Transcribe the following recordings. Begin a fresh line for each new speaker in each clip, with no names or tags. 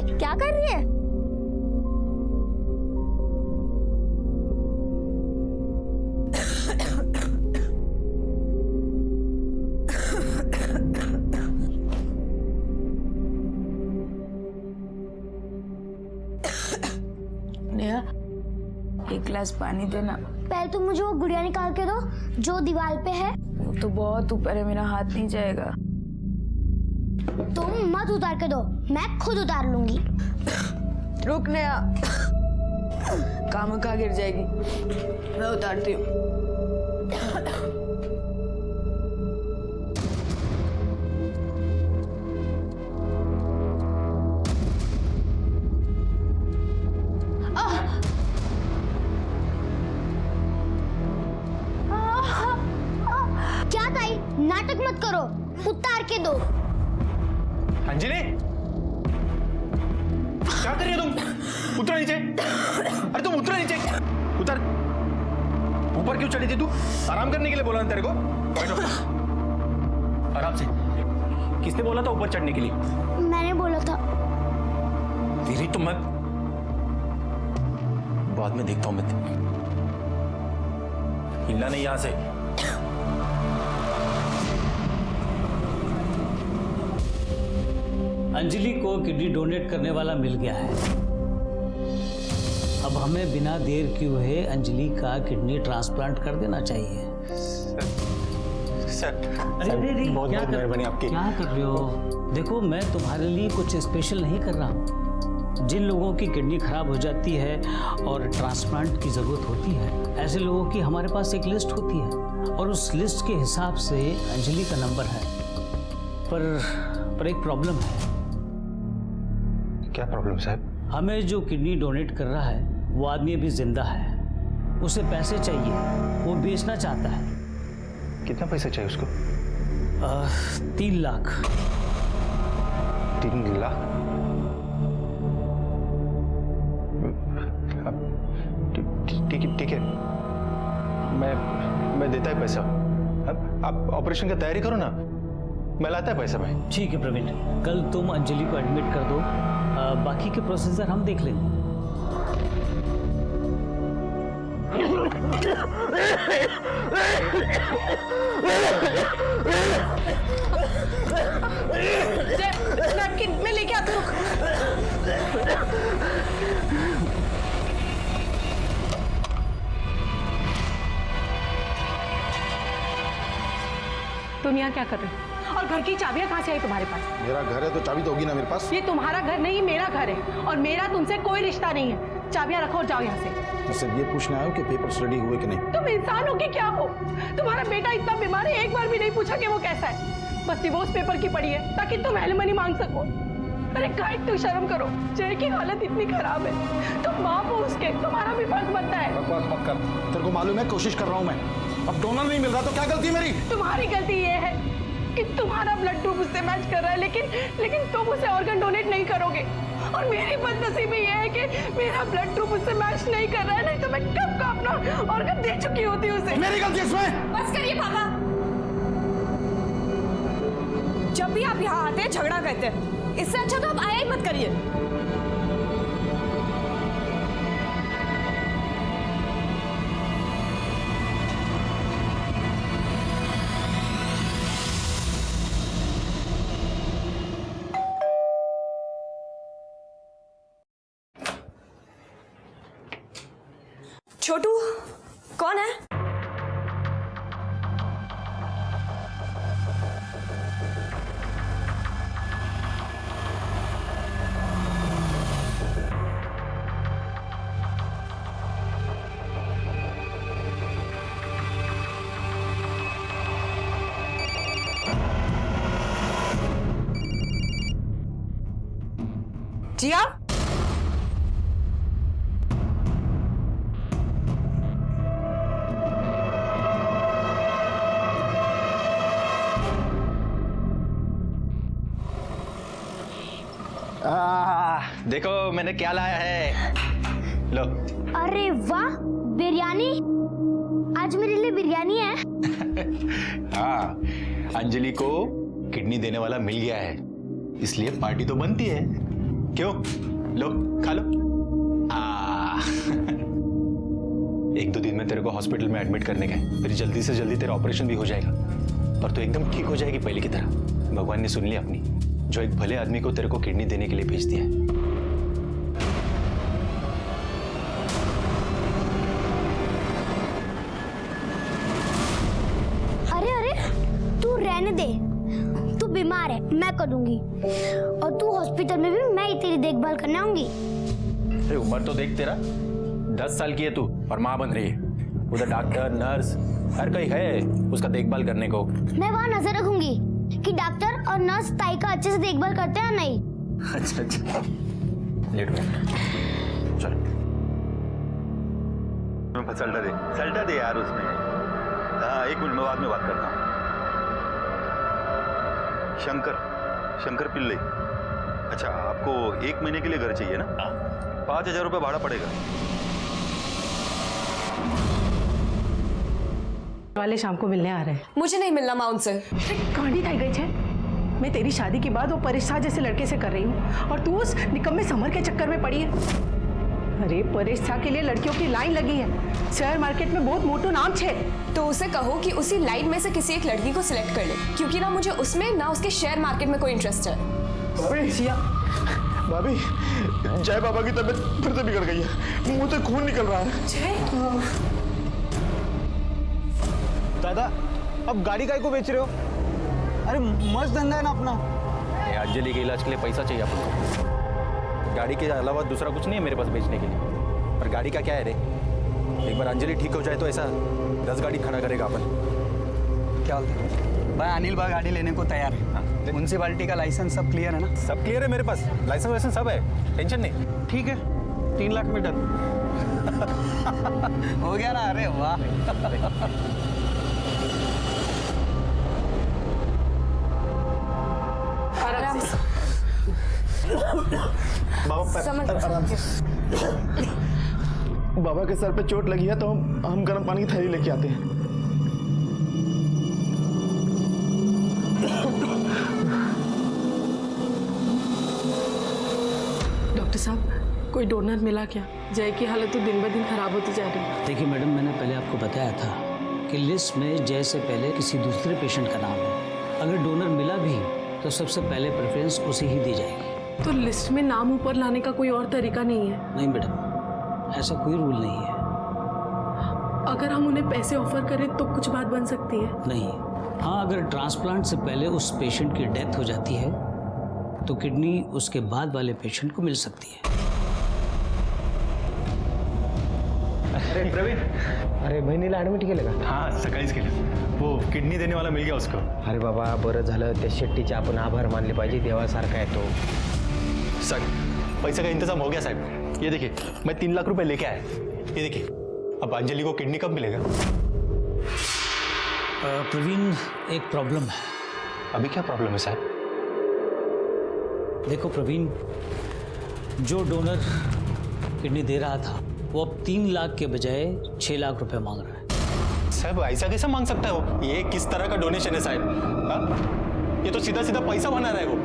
क्या कर रही है?
नेहा, एक गिलास पानी देना।
पहले तो मुझे वो गुड़िया निकाल के दो जो दीवार पे है।
वो तो बहुत ऊपर है, मेरा हाथ नहीं जाएगा।
तुम मत उतार के दो, मैं खुद उतार लूंगी।
रुक नेहा, कामका गिर जाएगी, मैं उतारती हूँ।
क्या ताई, नाटक मत करो, उतार के दो।
अंजलि, क्या कर रही हो तुम? उतरो नीचे। अरे तुम उतरो नीचे, उतर। ऊपर क्यों चढ़ी थी तू? आराम करने के लिए बोला ना तेरे को? बैठो आराम से। किसने बोला था ऊपर चढ़ने के लिए?
मैंने बोला था।
तेरी तो मैं बाद में देखता हूं। मैं हिलना नहीं यहां से।
अंजलि को किडनी डोनेट करने वाला मिल गया है। अब हमें बिना देर किए हुए अंजलि का किडनी ट्रांसप्लांट कर देना चाहिए।
सर,
अरे
बहुत
क्या
बहुत मेहरबानी आपकी।
क्या कर रहे हो? देखो, मैं तुम्हारे लिए कुछ स्पेशल नहीं कर रहा हूँ। जिन लोगों की किडनी खराब हो जाती है और ट्रांसप्लांट की जरूरत होती है, ऐसे लोगों की हमारे पास एक लिस्ट होती है और उस लिस्ट के हिसाब से अंजलि का नंबर है। पर एक प्रॉब्लम है।
क्या प्रॉब्लम साहब?
हमें जो किडनी डोनेट कर रहा है वो आदमी अभी जिंदा है, उसे पैसे चाहिए, वो बेचना चाहता है।
कितना पैसा चाहिए उसको?
3 लाख।
3 लाख? ठीक है, मैं देता है पैसा। अब आप ऑपरेशन की तैयारी करो ना, मैं लाता है पैसा भाई।
ठीक है प्रवीण, कल तुम अंजलि को एडमिट कर दो, बाकी के प्रोसीजर हम देख लेंगे।
नैपकिन मैं लेके आती हूँ।
तुम यहाँ क्या कर रहे हो? और घर की चाबियां कहाँ से आई तुम्हारे पास?
मेरा घर है तो चाबी तो होगी ना मेरे पास।
ये तुम्हारा घर नहीं, मेरा घर है और मेरा तुमसे कोई रिश्ता नहीं है। चाबियां रखो और जाओ यहाँ से।
मैं सिर्फ ये पूछने आया हूँ कि पेपर्स रेडी हुए कि नहीं।
तुम इंसान हो कि क्या हो? तुम्हारा बेटा इतना बीमार है, एक बार भी नहीं पूछा कि वो कैसा है। बस डिवोर्स पेपर की पड़ी है ताकि तुम एलिमनी मांग सको। अरे गाइड, तो शर्म करो, जय की हालत इतनी खराब है, तुम माँ हो उसके, तुम्हारा भी फर्ज बनता है।
बकवास मत कर, तेरे को मालूम है कोशिश कर रहा हूँ मैं। अब डोनर नहीं मिल रहा तो क्या गलती है मेरी?
तुम्हारी गलती ये है कि तुम्हारा ब्लड ग्रुप उससे मैच कर रहा है, लेकिन तुम उसे ऑर्गन डोनेट नहीं करोगे। और मेरी बदनसीबी ये है कि मेरा ब्लड ग्रुप उससे मैच नहीं कर रहा है, नहीं तो मैं कब का अपना ऑर्गन दे चुकी होती उसे।
मेरी गलती इसमें?
बस करिए पापा, जब भी आप यहाँ आते हैं झगड़ा करते हैं, इससे अच्छा तो आप आया ही मत करिए। छोटू, कौन है? जिया,
देखो मैंने क्या लाया है, लो।
अरे वाह, बिरयानी। आज मेरे लिए बिरयानी है।
हाँ, अंजलि को किडनी देने वाला मिल गया है, इसलिए पार्टी तो बनती है। क्यों? लो खा लो। एक दो दिन में तेरे को हॉस्पिटल में एडमिट करने का है, फिर जल्दी से जल्दी तेरा ऑपरेशन भी हो जाएगा और तू एकदम ठीक हो जाएगी पहले की तरह। भगवान ने सुन लिया अपनी, जो एक भले आदमी को तेरे को किडनी देने के लिए भेज दिया है।
तू रहने दे, तू बीमार है, मैं कर दूंगी। और तू हॉस्पिटल में भी मैं ही तेरी देखभाल करने आऊंगी।
उम्र तो देख तेरा, 10 साल की है तू और माँ बन रही है। उधर डॉक्टर नर्स हर कोई है उसका देखभाल करने को।
मैं वहाँ नजर रखूंगी कि डॉक्टर और नर्स ताई का अच्छे से देखभाल करते हैं या नहीं।
अच्छा अच्छा, लेट हो चलो।
सल्टा दे यार उसमें। हाँ, एक मिनट में बाद में बात करता हूँ। शंकर पिल्ले, अच्छा आपको 1 महीने के लिए घर चाहिए ना? 5,000 रुपये भाड़ा पड़ेगा।
वाले शाम को मिलने आ रहे हैं।
मुझे नहीं मिलना माँ उनसे।
गाड़ी थी गई है। मैं तेरी शादी के बाद वो परेश शाह जैसे लड़के से कर रही हूँ और तू उस निकम्मे समर के चक्कर में पड़ी है। अरे परेश शाह के लिए लड़कियों की लाइन लगी है, शेयर मार्केट में बहुत मोटो नाम छे।
तो उसे कहो कि उसी लाइन में से किसी एक लड़की को सिलेक्ट कर ले, क्योंकि ना मुझे उसमें ना उसके शेयर मार्केट में कोई इंटरेस्ट है।
भाभी, जय बाबा की तबीयत फिर से बिगड़ गई है, मुंह से खून निकल रहा है।
दादा, अब गाड़ी काहे को बेच रहे हो? अरे मस्त धंधा है ना अपना।
अंजलि के इलाज के लिए पैसा चाहिए आपको। गाड़ी के अलावा दूसरा कुछ नहीं है मेरे पास बेचने के लिए। पर गाड़ी का क्या है रे, एक बार अंजलि ठीक हो जाए तो ऐसा 10 गाड़ी खड़ा करेगा अपन।
क्या बोलते हैं भाई? अनिल भाई गाड़ी लेने को तैयार है। म्यूनसिपालिटी का लाइसेंस सब क्लियर है ना?
सब क्लियर है मेरे पास, लाइसेंस वाइसेंस सब है, टेंशन नहीं।
ठीक है, 3 लाख में डन। हो गया ना? अरे वाह।
आराम से।
बाबा के सर पे चोट लगी है तो हम गर्म पानी की थैली लेके आते हैं।
डॉक्टर साहब, कोई डोनर मिला क्या? जय की हालत तो दिन ब दिन खराब होती जा रही है।
देखिए मैडम, मैंने पहले आपको बताया था कि लिस्ट में जय से पहले किसी दूसरे पेशेंट का नाम है। अगर डोनर मिला भी तो सबसे पहले प्रेफरेंस उसे ही दी जाएगी।
तो लिस्ट में नाम ऊपर लाने का कोई और तरीका नहीं है?
नहीं मैडम, ऐसा कोई रूल नहीं है।
अगर हम उन्हें पैसे ऑफर करें तो कुछ बात बन सकती है?
नहीं। हाँ, अगर ट्रांसप्लांट से पहले उस पेशेंट की डेथ हो जाती है तो किडनी उसके बाद वाले पेशेंट को मिल सकती है।
अरे प्रवीण,
अरे बहिणीला ॲडमिट केलं का?
हाँ सकाळीच केलं, वो किडनी देने वाला मिल गया उसको।
अरे बाबा, बरं झालं, त्या शेट्टीचे आपण आभार मानले पाहिजे, देवासारखा आहे तो।
साहब, पैसे का इंतजाम हो गया साहब। ये देखिए, मैं 3 लाख रुपए लेके आया। ये देखिए, अब अंजलि को किडनी कब मिलेगा?
प्रवीण, एक प्रॉब्लम है।
अभी क्या प्रॉब्लम है साहब?
देखो प्रवीण, जो डोनर किडनी दे रहा था वो अब 3 लाख के बजाय 6 लाख रुपए मांग रहा है।
साहब ऐसा कैसा मांग सकता है वो? ये किस तरह का डोनेशन है साहब? हाँ? ये तो सीधा सीधा पैसा बना रहा है वो।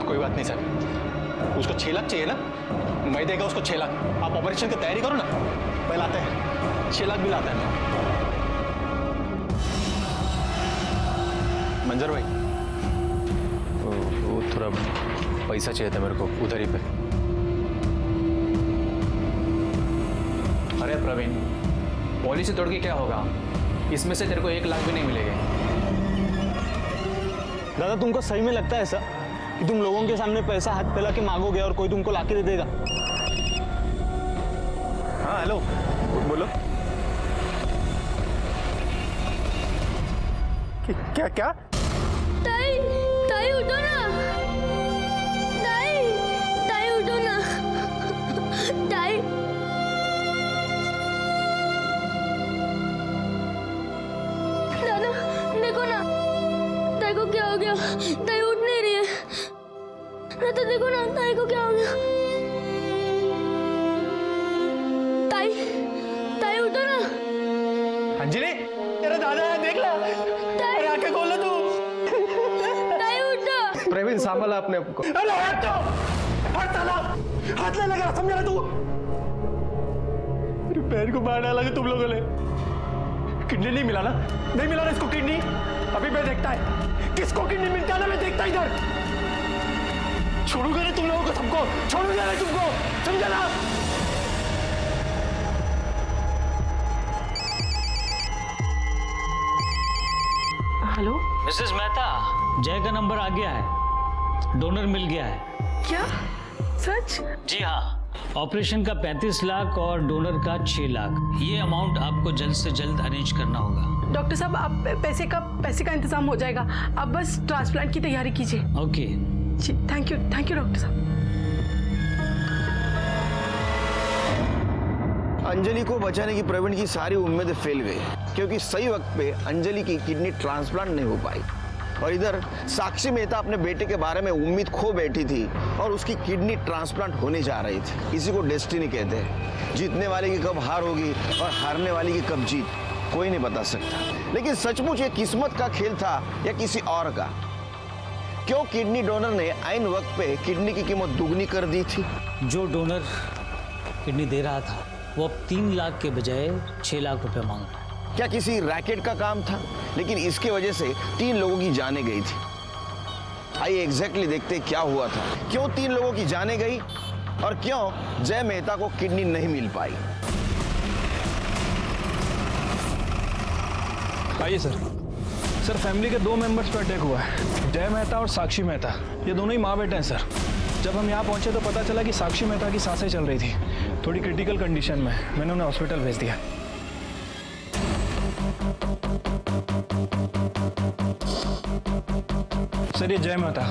कोई बात नहीं साहब, उसको 6 लाख चाहिए ना, मैं देगा उसको 6 लाख। आप ऑपरेशन की तैयारी करो ना, पहले आते हैं 6 लाख बिल आता है। मंजर भाई, वो थोड़ा पैसा चाहिए था मेरे को उधर ही पे।
अरे प्रवीण, पॉलिसी तोड़ के क्या होगा? इसमें से तेरे को 1 लाख भी नहीं मिलेगा।
दादा, तुमको सही में लगता है ऐसा कि तुम लोगों के सामने पैसा हाथ फैला के मांगोगे और कोई तुमको लाके दे देगा?
हाँ हेलो, बोलो। क्या क्या?
ताई, ताई उठो ना। ताई, ताई उठो ना। ताई। दादा, देखो ना, ताई को क्या हो गया? ताई उठ नहीं रही है। ना तो देखो ना, ताई को क्या हो गया? ताई, ताई उठो ना।
अंजलि, तेरा दादा है, देख ला। अरे आंखें खोल लो तू।
ताई उठो।
प्रवीण संभाला अपने आप को।
अरे हट तो, हट साला, हाथ ले लगा, समझा ना तू? मेरी बहन को मार डाला तुम लोगों ने। किडनी नहीं मिला ना, नहीं मिला ना इसको किडनी। अभी मैं देखता है किसको किडनी मिलता है ना, मैं देखता इधर। छोड़ूंगा ना तुम लोगों को, सबको छोड़ूंगा ना तुमको, समझा ना?
हेलो
मिसेस मेहता, जय का नंबर आ गया है, डोनर मिल गया है।
क्या सच?
जी हाँ, ऑपरेशन का 35 लाख और डोनर का 6 लाख। ये अमाउंट आपको जल्द से जल्द अरेंज करना होगा।
डॉक्टर साहब, आप पैसे का इंतजाम हो जाएगा, आप बस ट्रांसप्लांट की तैयारी कीजिए।
ओके
जी, थैंक यू डॉक्टर साहब।
अंजलि को बचाने की प्रवीण की सारी उम्मीदें फेल गई, क्योंकि सही वक्त पे अंजलि की किडनी ट्रांसप्लांट नहीं हो पाई। और इधर साक्षी मेहता अपने बेटे के बारे में उम्मीद खो बैठी थी और उसकी किडनी ट्रांसप्लांट होने जा रही थी। इसी को डेस्टिनी कहते हैं। जीतने वाले की कब हार होगी और हारने वाली की कब जीत, कोई नहीं बता सकता। लेकिन सचमुच ये किस्मत का खेल था या किसी और का? क्यों किडनी डोनर ने आइन वक्त पे किडनी की कीमत दुगनी कर दी थी?
जो डोनर किडनी दे रहा था वो अब 3 लाख के बजाय 6 लाख रुपए मांग रहा है।
क्या किसी रैकेट का काम था? लेकिन इसके वजह से 3 लोगों की जानें गई थी। आइए एग्जैक्टली देखते क्या हुआ था, क्यों 3 लोगों की जानें गई और क्यों जय मेहता को किडनी नहीं मिल पाई।
आइए सर, फैमिली के 2 मेंबर्स पर अटैक हुआ है, जय मेहता और साक्षी मेहता। ये दोनों ही माँ बेटे हैं सर। जब हम यहाँ पहुंचे तो पता चला कि साक्षी मेहता की सांसें चल रही थी, थोड़ी क्रिटिकल कंडीशन में। मैंने उन्हें हॉस्पिटल भेज दिया। सर ये जय मेहता,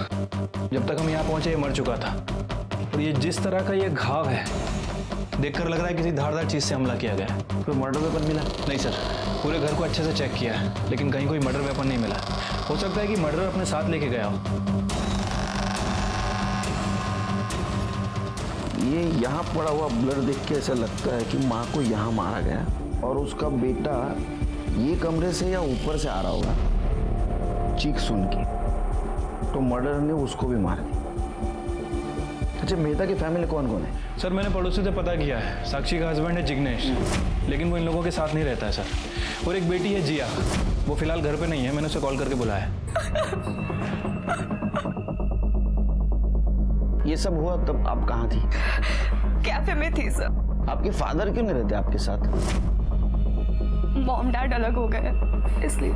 जब तक हम यहाँ पहुंचे ये मर चुका था। और ये जिस तरह का ये घाव है, देखकर लग रहा है किसी धारदार चीज से हमला किया गया है। कोई मर्डर वेपन मिला? नहीं सर, पूरे घर को अच्छे से चेक किया है, लेकिन कहीं कोई मर्डर वेपन नहीं मिला। हो सकता है कि मर्डर अपने साथ लेके गया हो।
ये यहाँ पड़ा हुआ ब्लड देख के ऐसा लगता है कि माँ को यहाँ मारा गया और उसका बेटा ये कमरे से या ऊपर से आ रहा होगा चीख सुन के, तो मर्डर ने उसको भी मार दिया। अच्छा, मेहता की फैमिली कौन कौन है?
सर मैंने पड़ोसी से पता किया है, साक्षी का हस्बैंड है जिग्नेश, लेकिन वो इन लोगों के साथ नहीं रहता है सर। और एक बेटी है जिया, वो फिलहाल घर पे नहीं है, मैंने उसे कॉल करके बुलाया है।
ये सब हुआ तब आप कहाँ थी?
कैफे में थी सर।
आपके फादर क्यों नहीं रहते आपके साथ?
मॉम डैड अलग हो गए इसलिए।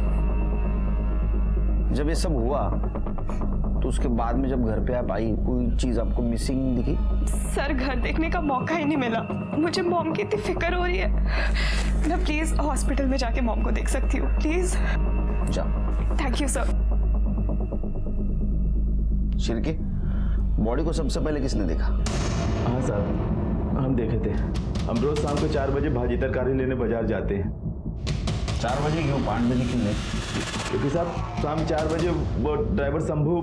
जब ये सब हुआ तो उसके बाद में जब घर पे आप आई, कोई चीज आपको मिसिंग दिखी?
सर घर देखने का मौका ही नहीं मिला। मुझे मॉम की इतनी फिक्र हो रही है। मैं प्लीज हॉस्पिटल में जाके मॉम को देख सकती हूँ प्लीज?
जाओ।
Thank you sir.
Shirke, body को सबसे पहले किसने देखा?
हाँ साहब, हम देखे थे। हम रोज शाम को 4 बजे भाजी तरकारी लेने बाजार जाते हैं।
4 बजे क्यों, 5 बजे क्यों नहीं?
क्योंकि साहब शाम 4 बजे वो ड्राइवर शंभू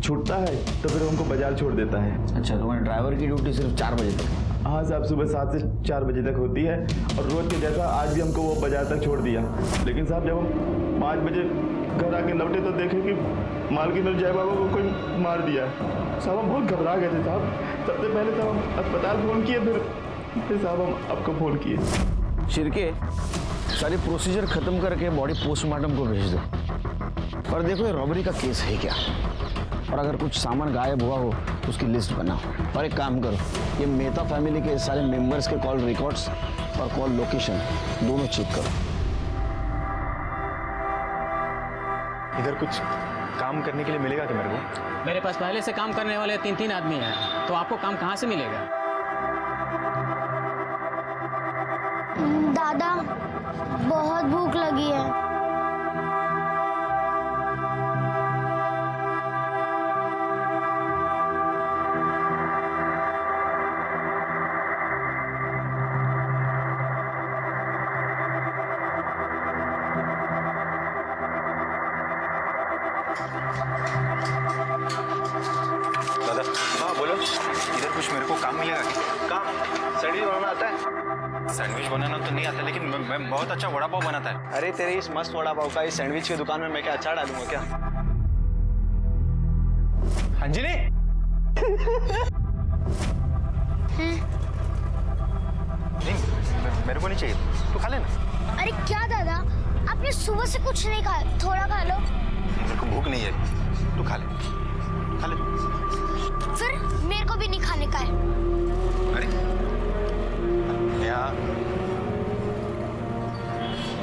छूटता है तो फिर हमको बाजार छोड़ देता है।
अच्छा, तुम्हारे ड्राइवर की ड्यूटी सिर्फ 4 बजे तक?
हाँ साहब, सुबह 7 से 4 बजे तक होती है और रोज के जैसा आज भी हमको वो बाजार तक छोड़ दिया। लेकिन साहब जब हम 5 बजे घर आके लौटे तो देखे कि मालकिन और जय बाबा को कोई मार दिया। साहब हम बहुत घबरा गए थे साहब। सबसे पहले तो हम अस्पताल फोन किए, फिर साहब हम आपको फोन किए।
शिरके, सारी प्रोसीजर खत्म करके बॉडी पोस्टमार्टम को भेज दो। और देखो ये रॉबरी का केस है क्या, और अगर कुछ सामान गायब हुआ हो तो उसकी लिस्ट बनाओ। और एक काम करो, ये मेहता फैमिली के सारे मेंबर्स के कॉल रिकॉर्ड्स और कॉल लोकेशन दोनों चेक करो।
इधर कुछ काम करने के लिए मिलेगा क्या मेरे को?
मेरे पास पहले से काम करने वाले 3 आदमी हैं, तो आपको काम कहाँ से मिलेगा?
दादा, बहुत भूख लगी है।
दादा, हाँ बोलो। इधर कुछ मेरे को काम मिलेगा क्या?
काम? सैंडविच बनाना आता है?
सैंडविच बनाना तो नहीं आता, लेकिन मैं बहुत अच्छा वड़ा पाव बनाता है।
अरे तेरे इस मस्त वड़ा पाव का इस सैंडविच की दुकान में मैं क्या अचार डालूंगा क्या?
अंजलि नहीं, मेरे को नहीं चाहिए, तू खा लेना।
अरे क्या दादा, आपने सुबह से कुछ नहीं खाया, थोड़ा खा लो।
मेरे को भूख नहीं है, तू खा ले, खा ले।
फिर मेरे को भी नहीं खाने का है।
अरे यहाँ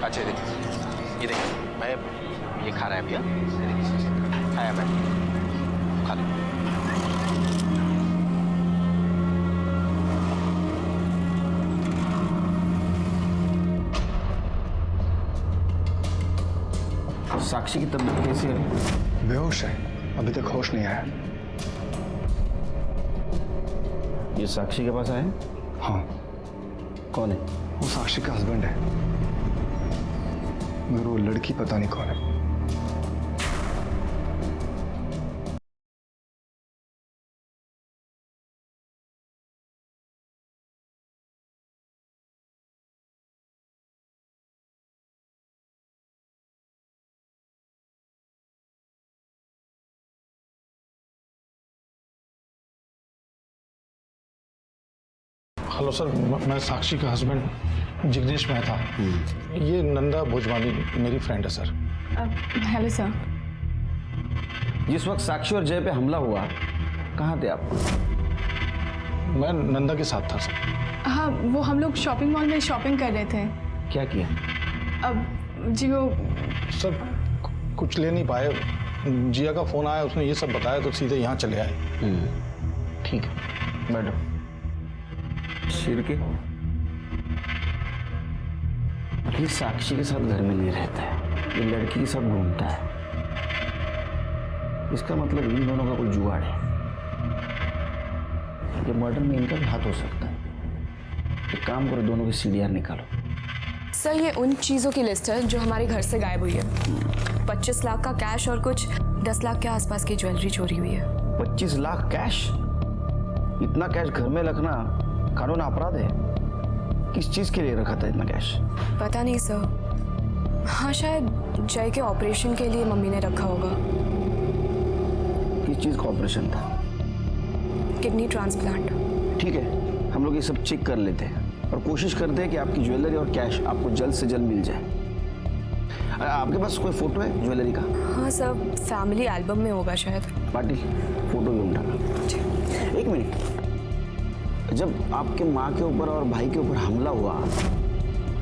अच्छा देख, ये देख, मैं ये खा रहा है भैया, खाया मैं, खा ले।
साक्षी की तबीयत कैसी है?
बेहोश है, अभी तक होश नहीं आया।
ये साक्षी के पास आए?
हाँ।
कौन है?
वो साक्षी का हस्बैंड है, मगर वो लड़की पता नहीं कौन है।
हेलो सर, मैं साक्षी का हस्बैंड जिग्नेश मेहता। ये नंदा भोजवानी मेरी फ्रेंड है सर।
Hello sir.
जिस वक्त साक्षी और जय पे हमला हुआ, कहाँ थे आप?
मैं नंदा के साथ था सर।
हाँ, वो हम लोग शॉपिंग मॉल में शॉपिंग कर रहे थे।
क्या किया?
अब जी वो
सर कुछ ले नहीं पाए, जिया का फोन आया, उसने ये सब बताया तो सीधे यहाँ चले आए।
ठीक है, बैठो। शिरके, ये साक्षी के साथ घर में नहीं रहता है, ये लड़की के साथ घूमता है। इसका मतलब इन दोनों का कोई जुगाड़ है। ये मर्डर में इनका भी हाथ हो सकता है। एक काम करो, दोनों की सीडीआर निकालो।
सर, ये उन चीज़ों की लिस्ट है जो हमारे घर से गायब हुई है। 25 लाख का कैश और कुछ 10 लाख के आसपास की ज्वेलरी चोरी हुई है।
25 लाख कैश? इतना कैश घर में रखना कानून अपराध है। किस चीज के लिए रखा था इतना कैश?
पता नहीं सर। हाँ, शायद जय के ऑपरेशन के लिए मम्मी ने रखा होगा।
किस चीज का ऑपरेशन था?
Kidney transplant.
ठीक है, हम लोग ये सब चेक कर लेते हैं और कोशिश करते हैं कि आपकी ज्वेलरी और कैश आपको जल्द से जल्द मिल जाए। आपके पास कोई फोटो है ज्वेलरी का?
हाँ सर, फैमिली एल्बम में होगा शायद।
पाटिल, फोटो भी उठाना। एक मिनट, जब आपके माँ के ऊपर और भाई के ऊपर हमला हुआ,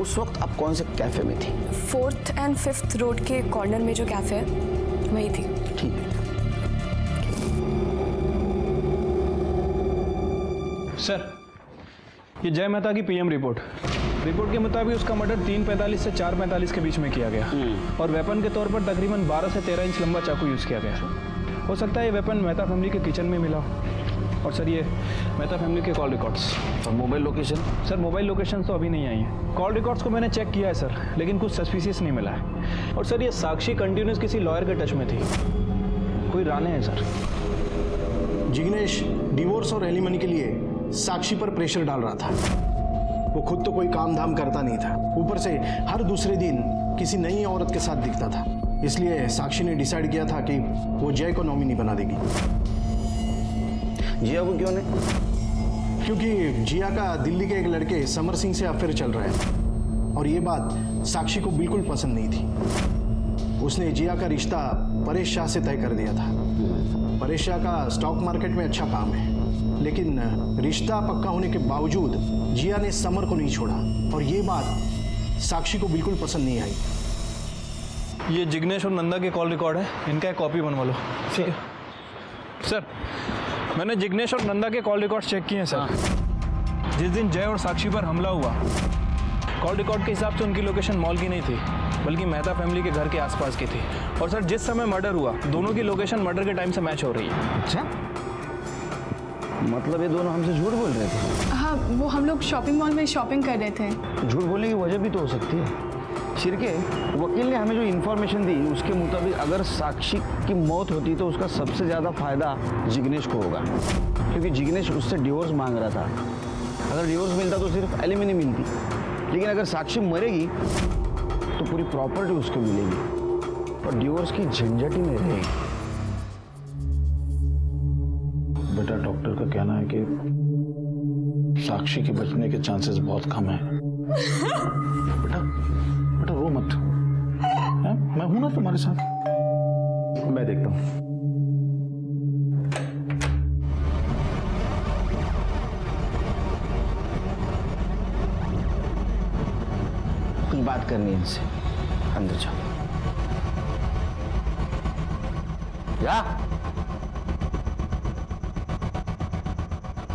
उस वक्त आप कौन से कैफे में थी?
4th and 5th रोड के कॉर्नर में जो कैफे है, वही थी।
ठीक है
सर, ये जय मेहता की पीएम रिपोर्ट के मुताबिक उसका मर्डर 3:45 से 4:45 के बीच में किया गया और वेपन के तौर पर तकरीबन 12 से 13 इंच लंबा चाकू यूज किया गया। हो सकता है ये वेपन मेहता फैमिली के किचन में मिला। और सर, ये मेहता फैमिली के कॉल रिकॉर्ड्स
और mobile location?
Sir, mobile location तो अभी नहीं आई है। कॉल रिकॉर्ड्स को मैंने चेक किया है सर, लेकिन कुछ सस्पिशियस नहीं मिला है। और सर, ये साक्षी कंटिन्यूस किसी लॉयर के टच में थी। कोई राणे है सर।
जिग्नेश डिवोर्स और एलिमनी के लिए साक्षी पर प्रेशर डाल रहा था। वो खुद तो कोई काम धाम करता नहीं था, ऊपर से हर दूसरे दिन किसी नई औरत के साथ दिखता था। इसलिए साक्षी ने डिसाइड किया था कि वो जय को नॉमिनी बना देगी।
जिया को क्यों नहीं?
क्योंकि जिया का दिल्ली के एक लड़के समर सिंह से अफेयर चल रहा है और ये बात साक्षी को बिल्कुल पसंद नहीं थी। उसने जिया का रिश्ता परेश शाह से तय कर दिया था। परेश शाह का स्टॉक मार्केट में अच्छा काम है, लेकिन रिश्ता पक्का होने के बावजूद जिया ने समर को नहीं छोड़ा और ये बात साक्षी को बिल्कुल पसंद नहीं आई।
ये जिग्नेश और नंदा के कॉल रिकॉर्ड है, इनका एक कॉपी बनवा लो। ठीक है सर, मैंने जिग्नेश और नंदा के कॉल रिकॉर्ड चेक किए हैं सर। जिस दिन जय और साक्षी पर हमला हुआ, कॉल रिकॉर्ड के हिसाब से उनकी लोकेशन मॉल की नहीं थी, बल्कि मेहता फैमिली के घर के आसपास की थी। और सर, जिस समय मर्डर हुआ, दोनों की लोकेशन मर्डर के टाइम से मैच हो रही है।
अच्छा, मतलब ये दोनों हमसे झूठ बोल रहे थे?
हाँ, वो हम लोग शॉपिंग मॉल में शॉपिंग कर रहे थे।
झूठ बोलने की वजह भी तो हो सकती है। शिरके, वकील ने हमें जो इन्फॉर्मेशन दी उसके मुताबिक अगर साक्षी की मौत होती तो उसका सबसे ज़्यादा फायदा जिग्नेश को होगा, क्योंकि जिग्नेश उससे डिवोर्स मांग रहा था। अगर डिवोर्स मिलता तो सिर्फ एलिमनी मिलती, लेकिन अगर साक्षी मरेगी तो पूरी प्रॉपर्टी उसको मिलेगी और डिवोर्स की झंझट ही नहीं रहेगी।
बेटा डॉक्टर का कहना है कि साक्षी के बचने के चांसेस बहुत कम हैं। बेटा बेटा रो मत, है? मैं हूं ना तुम्हारे साथ। मैं देखता हूं।
कुछ बात करनी है इनसे, अंदर जाओ। जा,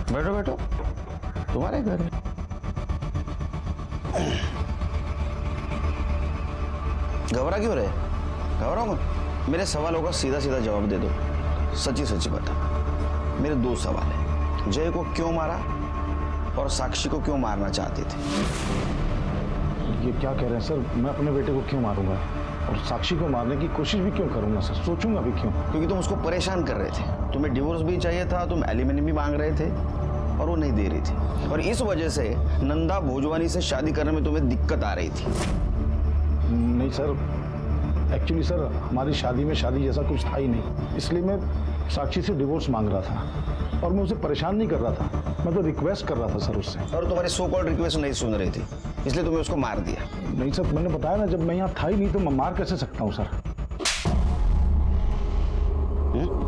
बैठो बैठो, तुम्हारे घर है। घबरा क्यों रहे? घबराओ मत, मेरे सवालों का सीधा सीधा जवाब दे दो। सच्ची सच्ची बता। मेरे दो सवाल हैं। जय को क्यों मारा और साक्षी को क्यों मारना चाहते थे?
ये क्या कह रहे हैं सर? मैं अपने बेटे को क्यों मारूंगा और साक्षी को मारने की कोशिश भी क्यों करूंगा सर? सोचूंगा भी क्यों?
क्योंकि तुम उसको परेशान कर रहे थे। तुम्हें डिवोर्स भी चाहिए था, तुम एलिमनी भी मांग रहे थे और वो नहीं दे रही थी, और इस वजह से नंदा भोजवानी से शादी करने में तुम्हें दिक्कत आ रही थी।
नहीं सर, एक्चुअली सर हमारी शादी में शादी जैसा कुछ था ही नहीं, इसलिए मैं साक्षी से डिवोर्स मांग रहा था और मैं उसे परेशान नहीं कर रहा था, मैं तो रिक्वेस्ट कर रहा था सर उससे।
और तुम्हारी सो कॉल्ड रिक्वेस्ट नहीं सुन रही थी, इसलिए तुम्हें उसको मार दिया।
नहीं सर, मैंने बताया ना, जब मैं यहाँ था ही नहीं तो मैं मार कैसे सकता हूँ सर?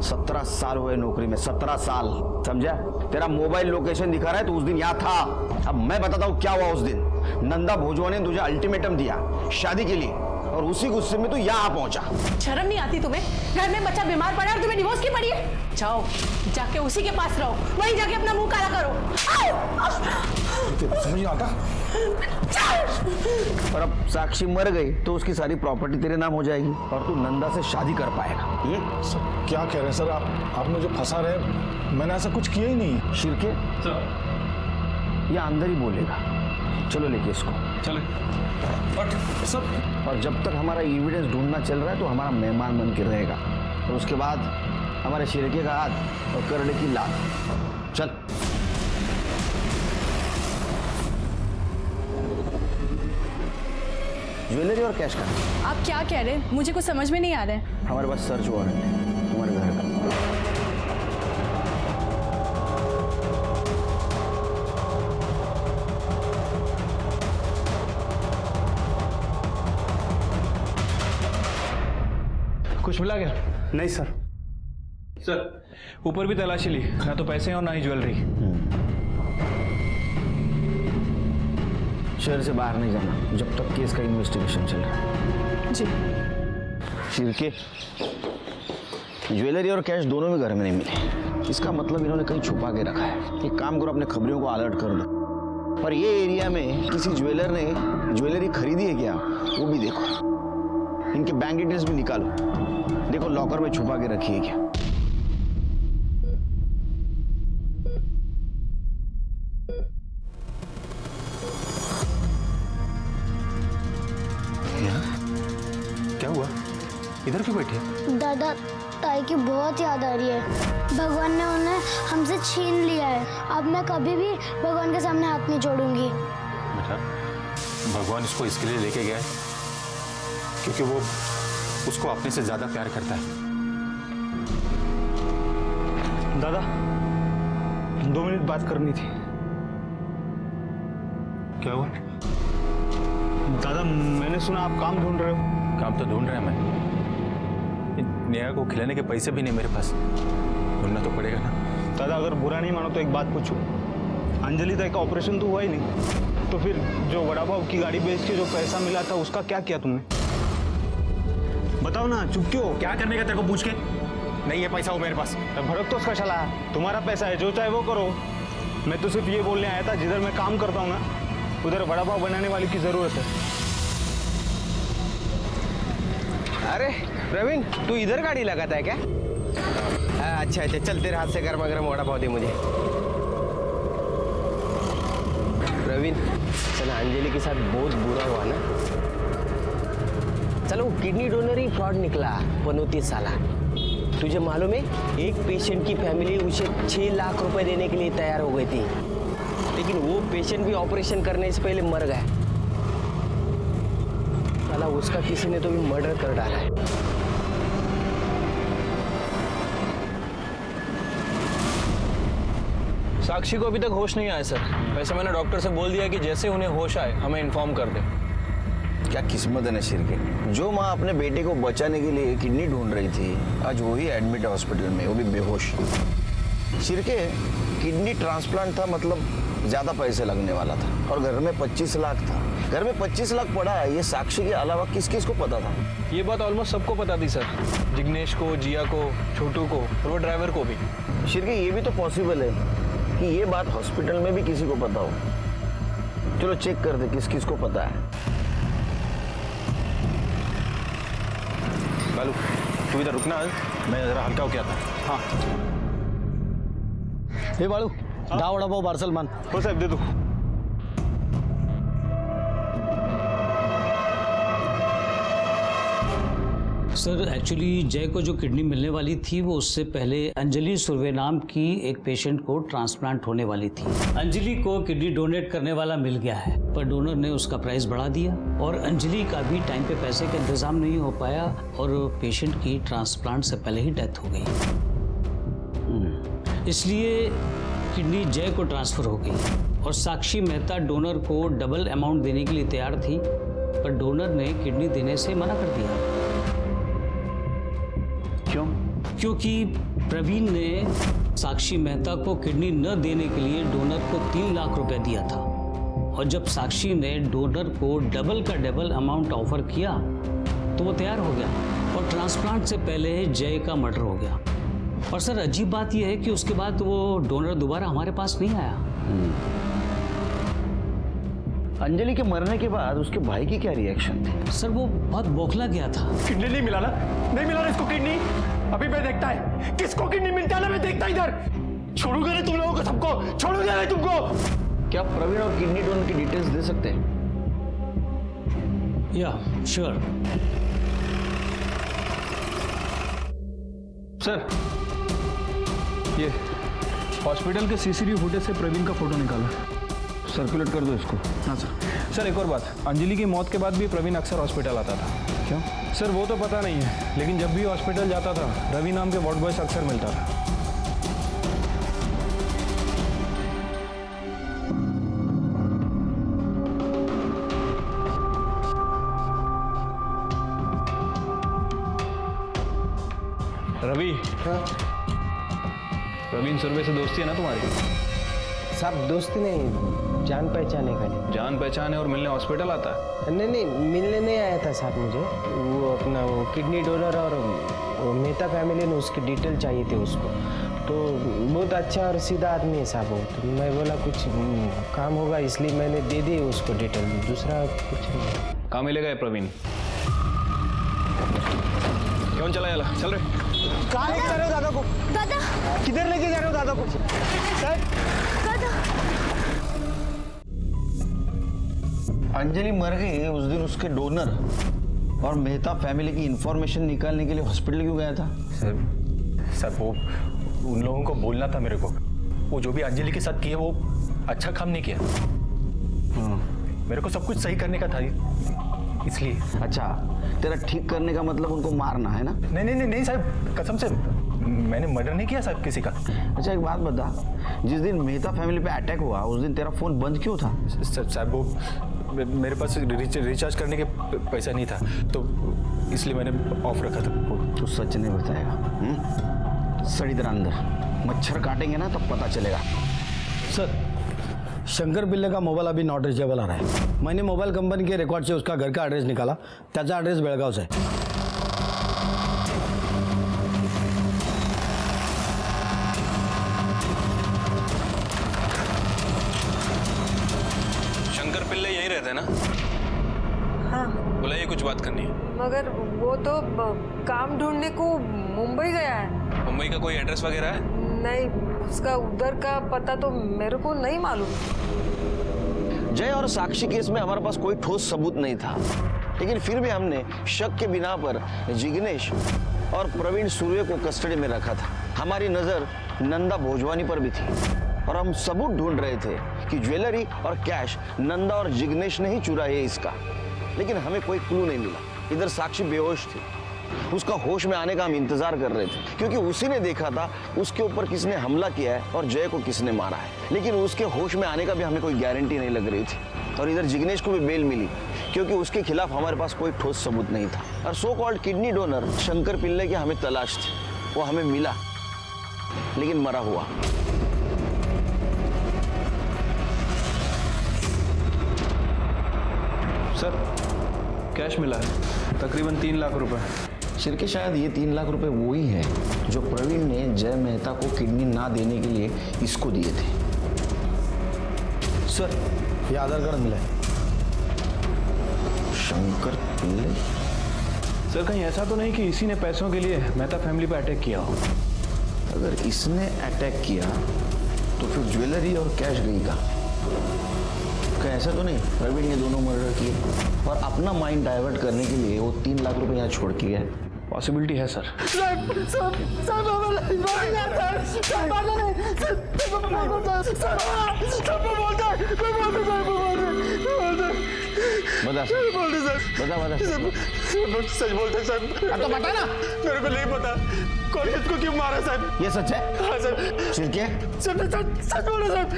17 साल हुए नौकरी में, 17 साल, समझा? तेरा मोबाइल लोकेशन दिखा रहा है तो उस दिन यहाँ था। अब मैं बताता हूँ क्या हुआ उस दिन। नंदा भोजवानी ने तुझे अल्टीमेटम दिया शादी के लिए, और उसी गुस्से में तू यहाँ पहुंचा।
शर्म नहीं आती तुम्हें? घर में बच्चा बीमार पड़ा और तुम्हें डिवोर्स की पड़ी है? जाओ जाके उसी के पास रहो, वहीं जाके अपना मुंह काला करो।
समझ नहीं आता।
और अब साक्षी मर गई तो उसकी सारी प्रॉपर्टी तेरे नाम हो जाएगी और तू नंदा से शादी कर पाएगा।
सर क्या कह रहे हैं सर आप मुझे फंसा रहे हैं? मैंने ऐसा कुछ किया ही नहीं।
शिरके ये अंदर ही बोलेगा। चलो लेके इसको
चले। बट सब,
और जब तक हमारा एविडेंस ढूंढना चल रहा है तो हमारा मेहमान बन के रहेगा, और उसके बाद हमारे शिरके का हाथ और करड़े की लात। चल। ज्वेलरी और कैश का।
आप क्या कह रहे हैं? मुझे कुछ समझ में नहीं आ रहा है।
हमारे पास सर्च वारंट है तुम्हारे घर का।
कुछ मिला क्या?
नहीं सर।
सर ऊपर भी तलाशी ली, ना तो पैसे और ना ही ज्वेलरी।
शहर से बाहर नहीं जाना जब तक केस का इन्वेस्टिगेशन चल रहा है।
जी।
शिरके, ज्वेलरी और कैश दोनों में घर में नहीं मिले, इसका मतलब इन्होंने कहीं छुपा के रखा है। एक काम करो, अपने खबरियों को अलर्ट कर दो, और ये एरिया में किसी ज्वेलर ने ज्वेलरी खरीदी है क्या वो भी देखो। इनके बैंक डिटेल्स भी निकालो, देखो लॉकर में छुपा के रखी है क्या।
क्या हुआ? इधर क्यों बैठे?
दादा, ताई की बहुत याद आ रही है। भगवान ने उन्हें हमसे छीन लिया है। अब मैं कभी भी भगवान के सामने हाथ नहीं जोड़ूंगी।
बेटा, भगवान इसको इसके लिए लेके गया है क्योंकि वो उसको अपने से ज्यादा प्यार करता है।
दादा 2 मिनट बात करनी थी।
क्या हुआ?
दादा मैंने सुना आप काम ढूंढ रहे हो।
काम तो ढूंढ रहे हैं मैं, नेहा को खिलाने के पैसे भी नहीं मेरे पास, ढूंढना तो पड़ेगा ना।
दादा अगर बुरा नहीं मानो तो एक बात पूछूं, अंजलि ताई का ऑपरेशन तो हुआ ही नहीं, तो फिर जो बड़ा बाबू की गाड़ी बेच के जो पैसा मिला था उसका क्या किया तुमने? बताओ ना, चुप क्यों?
क्या करने का तेरे को पूछ के? नहीं है पैसा वो मेरे पास।
तो भड़क तो उसका चला है, तुम्हारा पैसा है, जो चाहे वो करो। मैं तो सिर्फ ये बोलने आया था, जिधर मैं काम करता हूँ ना उधर बड़ा बाबू बनाने वाली की जरूरत है।
अरे प्रवीण, तू इधर गाड़ी लगाता है क्या? अच्छा अच्छा, चल तेरे हाथ से गर्मा गर्म वड़ा पाव दे मुझे। प्रवीण, चल अंजलि के साथ बहुत बुरा हुआ ना। चलो किडनी डोनर ही फ्रॉड निकला, पनौती साला। तुझे मालूम है, एक पेशेंट की फैमिली उसे 6 लाख रुपए देने के लिए तैयार हो गई थी, लेकिन वो पेशेंट भी ऑपरेशन करने से पहले मर गया। साला उसका किसी ने तो भी मर्डर कर डाला है।
साक्षी को अभी तक होश नहीं आया सर। वैसे मैंने डॉक्टर से बोल दिया कि जैसे उन्हें होश आए हमें इन्फॉर्म कर दे।
क्या किस्मत है नशीर के, जो माँ अपने बेटे को बचाने के लिए किडनी ढूंढ रही थी आज वही एडमिट है हॉस्पिटल में, वो भी बेहोश। शिरके किडनी ट्रांसप्लांट था, मतलब ज्यादा पैसे लगने वाला था और घर में 25 लाख था। घर में 25 लाख पड़ा है, ये साक्षी के अलावा किस किस को पता था?
ये बात ऑलमोस्ट सबको पता थी सर, जिग्नेश को, जिया को, छोटू को और वो ड्राइवर को भी।
शिरके ये भी तो पॉसिबल है कि ये बात हॉस्पिटल में भी किसी को पता हो। चलो चेक कर दे किस किस को पता है।
बालू तू इधर रुकना, मैं जरा हल्का हो गया था। हाँ
हे बाळू, दहा वडापाव पार्सल मान.
हो साहेब, देतो.
सर एक्चुअली जय को जो किडनी मिलने वाली थी वो उससे पहले अंजलि सुर्वे नाम की एक पेशेंट को ट्रांसप्लांट होने वाली थी। अंजलि को किडनी डोनेट करने वाला मिल गया है, पर डोनर ने उसका प्राइस बढ़ा दिया और अंजलि का भी टाइम पे पैसे का इंतजाम नहीं हो पाया और पेशेंट की ट्रांसप्लांट से पहले ही डेथ हो गई। इसलिए किडनी जय को ट्रांसफर हो गई और साक्षी मेहता डोनर को डबल अमाउंट देने के लिए तैयार थी, पर डोनर ने किडनी देने से मना कर दिया। क्यों? क्योंकि प्रवीण ने साक्षी मेहता को किडनी न देने के लिए डोनर को 3 लाख रुपए दिया था और जब साक्षी ने डोनर को डबल का डबल अमाउंट ऑफर किया तो वो तैयार हो गया और ट्रांसप्लांट से पहले जय का मर्डर हो गया। और सर अजीब बात यह है कि उसके बाद वो डोनर दोबारा हमारे पास नहीं आया।
अंजलि के मरने के बाद उसके भाई की क्या रिएक्शन थी?
सर वो बहुत बौखला गया था।
किडनी नहीं मिला ना, नहीं मिला ना इसको किडनी। अभी मैं देखता है किसको किडनी मिलता है ना, मैं देखता इधर। छोड़ूंगा नहीं तुम लोगों को, सबको छोड़ूंगा नहीं तुमको।
क्या प्रवीण और किडनी डोनर की डिटेल्स दे सकते हैं?
या श्योर
सर, ये हॉस्पिटल के सीसीटीवी फुटेज से प्रवीण का फोटो निकाला,
सर्कुलेट कर दो इसको।
हाँ सर। सर एक और बात, अंजलि की मौत के बाद भी प्रवीण अक्सर हॉस्पिटल आता था।
क्यों?
सर वो तो पता नहीं है, लेकिन जब भी हॉस्पिटल जाता था रवि नाम के वार्ड बॉय से अक्सर मिलता था। रवि, प्रवीण सुर्वे से दोस्ती है ना तुम्हारी?
साहब दोस्ती नहीं, जान पहचाने का नहीं।
जान पहचान है और मिलने हॉस्पिटल आता है?
नहीं, मिलने नहीं आया था साहब मुझे। वो अपना वो किडनी डोनर और वो मेहता फैमिली ने उसकी डिटेल चाहिए थी उसको, तो बहुत अच्छा और सीधा आदमी है साहब वो। तो मैं बोला कुछ काम होगा इसलिए मैंने दे दी उसको डिटेल, दूसरा कुछ नहीं।
कहाँ मिलेगा ये प्रवीण? क्यों चला याला? चल रहे
कहाँ लेके जा रहे हो दादा को?
दादा
किधर लेके जा रहे हो दादा को?
दादा
अंजलि मर गई उस दिन उसके डोनर और मेहता फैमिली की इंफॉर्मेशन निकालने के लिए हॉस्पिटल क्यों गया था?
सर वो उन लोगों को बोलना था मेरे को, वो जो भी अंजलि के साथ किया वो अच्छा काम नहीं किया। मेरे को सब कुछ सही करने का था इसलिए।
अच्छा, तेरा ठीक करने का मतलब उनको मारना है ना?
नहीं साहब, कसम से मैंने मर्डर नहीं किया साहब किसी का।
अच्छा एक बात बता, जिस दिन मेहता फैमिली पे अटैक हुआ उस दिन तेरा फोन बंद क्यों था?
साहब वो मेरे पास रिचार्ज करने के पैसा नहीं था, तो इसलिए मैंने ऑफ रखा था।
तू सच नहीं बताएगा? सड़ी तरह अंदर मच्छर काटेंगे ना तब पता चलेगा।
सर, शंकर पिल्ले का मोबाइल अभी नॉट रिचेबल आ रहा है। मैंने मोबाइल कंपनी के रिकॉर्ड से उसका घर का एड्रेस निकाला, त्याचा एड्रेस बेळगाव से है।
शंकर पिल्ले यही रहते हैं ना?
हाँ।
बुलाइए, कुछ बात करनी है।
मगर वो तो काम ढूंढने को मुंबई गया है।
मुंबई का कोई एड्रेस वगैरह है?
नहीं, उसका उधर का पता तो मेरे को नहीं मालूम।
जय और साक्षी केस में हमारे पास कोई ठोस सबूत नहीं था, लेकिन फिर भी हमने शक के बिना पर जिग्नेश और प्रवीण सूर्य को कस्टडी में रखा था। हमारी नजर नंदा भोजवानी पर भी थी और हम सबूत ढूंढ रहे थे कि ज्वेलरी और कैश नंदा और जिग्नेश ने ही चुराए इसका, लेकिन हमें कोई क्लू नहीं मिला। इधर साक्षी बेहोश थी उसका होश में आने का हम इंतजार कर रहे थे, क्योंकि उसी ने देखा था उसके ऊपर किसने हमला किया है और जय को किसने मारा है। लेकिन उसके होश में आने का भी हमें कोई गारंटी नहीं लग रही थी। और इधर जिग्नेश को भी बेल मिली, क्योंकि उसके खिलाफ हमारे पास कोई ठोस सबूत नहीं था। और so called kidney donor Shankar Pillai की हमें तलाश थी, वो हमें मिला, लेकिन मरा हुआ।
सर कैश मिला है तकरीबन 3 लाख रुपए।
शिरके शायद ये 3 लाख रुपए वो ही है जो प्रवीण ने जय मेहता को किडनी ना देने के लिए इसको दिए थे।
सर ये आधार कार्ड मिला है।
शंकर पिल्ले।
सर कहीं ऐसा तो नहीं कि इसी ने पैसों के लिए मेहता फैमिली पर अटैक किया हो?
अगर इसने अटैक किया तो फिर ज्वेलरी और कैश गई का? क्या ऐसा तो नहीं प्रवीण ने दोनों मर्डर किए और अपना माइंड डाइवर्ट करने के लिए वो 3 लाख रुपए यहाँ छोड़ के गया?
पॉसिबिलिटी है सर।
बता
सच बोलते साहब।
अब तो बता ना।
मेरे को नहीं पता कौन किसको क्यों मारा साहब।
ये सच है?
हाँ सर।
शिरके
सच बोला साहब।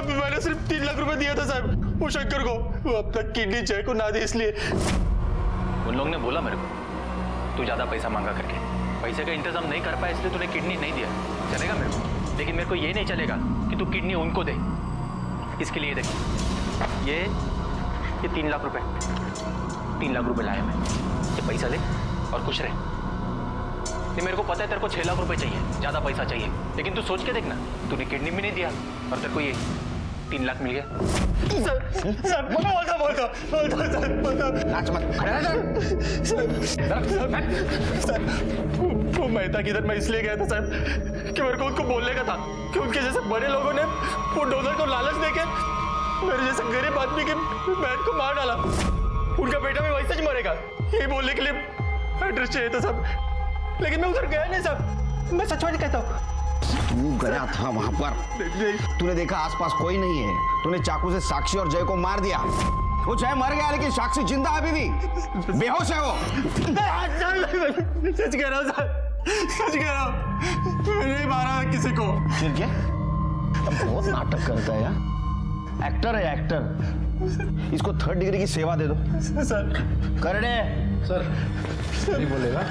मैंने सिर्फ 3 लाख रुपए दिया था साहब वो शंकर को, वो अब तक किडनी जय को ना दी इसलिए।
उन लोगों ने बोला मेरे को तू ज्यादा पैसा मांगा करके, पैसे का इंतजाम नहीं कर पाया इसलिए तूने किडनी नहीं दिया। चलेगा मेरे को, लेकिन मेरे को ये नहीं चलेगा कि तू किडनी उनको दे। इसके लिए देख ये 3 लाख रुपए, 3 लाख रुपए लाया मैं, ये पैसा ले और खुश रहे। नहीं मेरे को पता है तेरे को 6 लाख रुपए चाहिए, ज्यादा पैसा चाहिए, लेकिन तू सोच के देखना तूने किडनी भी नहीं दिया और तेरे को ये 3 लाख मिल गया।
सर वो मेहता किधर मैं इसलिए गया था साहब कि मेरे को उनको बोलने का था कि उनके जैसे बड़े लोगों ने वो डोनर को लालच देके मेरे जैसे गरीब आदमी के बहन को मार डाला। उनका बेटा भी वैसे ही मरेगा, यही बोलने के लिए एड्रेस चाहिए था साहब, लेकिन मैं उधर गया नहीं साहब। मैं सच में कहता हूँ
तू गया था वहां पर, तूने देखा आसपास कोई नहीं है, तूने चाकू से साक्षी और जय को मार दिया। वो जय मर गया लेकिन साक्षी जिंदा अभी भी बेहोश है। वो
सच कह रहा हूँ साहब, सच कह रहा हूँ, मैंने नहीं मारा किसी को।
फिर क्या? अब बहुत नाटक करता है यार, एक्टर है एक्टर। इसको 3rd डिग्री की सेवा दे दो
सर।
कर दे
सर। नहीं बोलेगा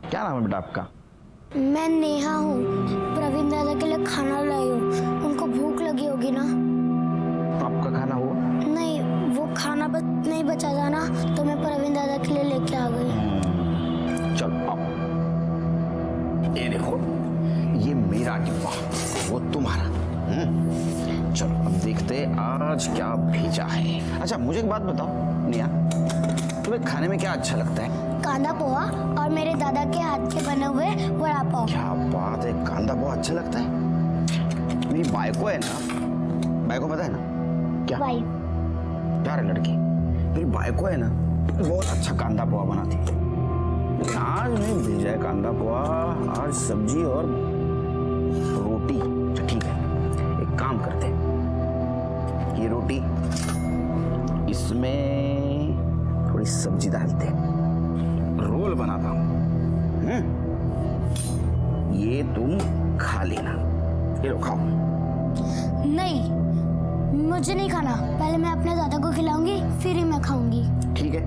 क्या नाम है बेटा आपका?
मैं नेहा हूँ, प्रवीण दादा के लिए खाना लाई हूँ। उनको भूख लगी होगी ना?
आपका खाना हुआ?
नहीं, वो खाना बस नहीं बचा था ना, तो मैं प्रवीण दादा के लिए लेके आ गई।
चलो आओ, ये देखो ये मेरा डिब्बा, वो तुम्हारा। चलो अब देखते हैं आज क्या भेजा है। अच्छा मुझे एक बात बताओ नेहा, तुम्हें खाने में क्या अच्छा लगता है?
कांदा पोहा और मेरे दादा के हाथ के बने हुए वड़ा पाव।
क्या बात है, कांदा पोहा अच्छा लगता है? मेरी बाइको है ना, बाइको पता है ना क्या? प्यार है लड़की। मेरी बाइको है ना बहुत अच्छा कांदा पोहा बनाती है, लेकिन आज नहीं भेजा है कांदा पोहा, आज सब्जी और रोटी। तो ठीक है, एक काम करते हैं, ये रोटी इसमें थोड़ी सब्जी डालते हैं, रोल बनाता हूं। ये तुम खा लेना, ये लो खाओ।
नहीं, मुझे नहीं खाना, पहले मैं अपने दादा को खिलाऊंगी फिर ही मैं खाऊंगी।
ठीक है,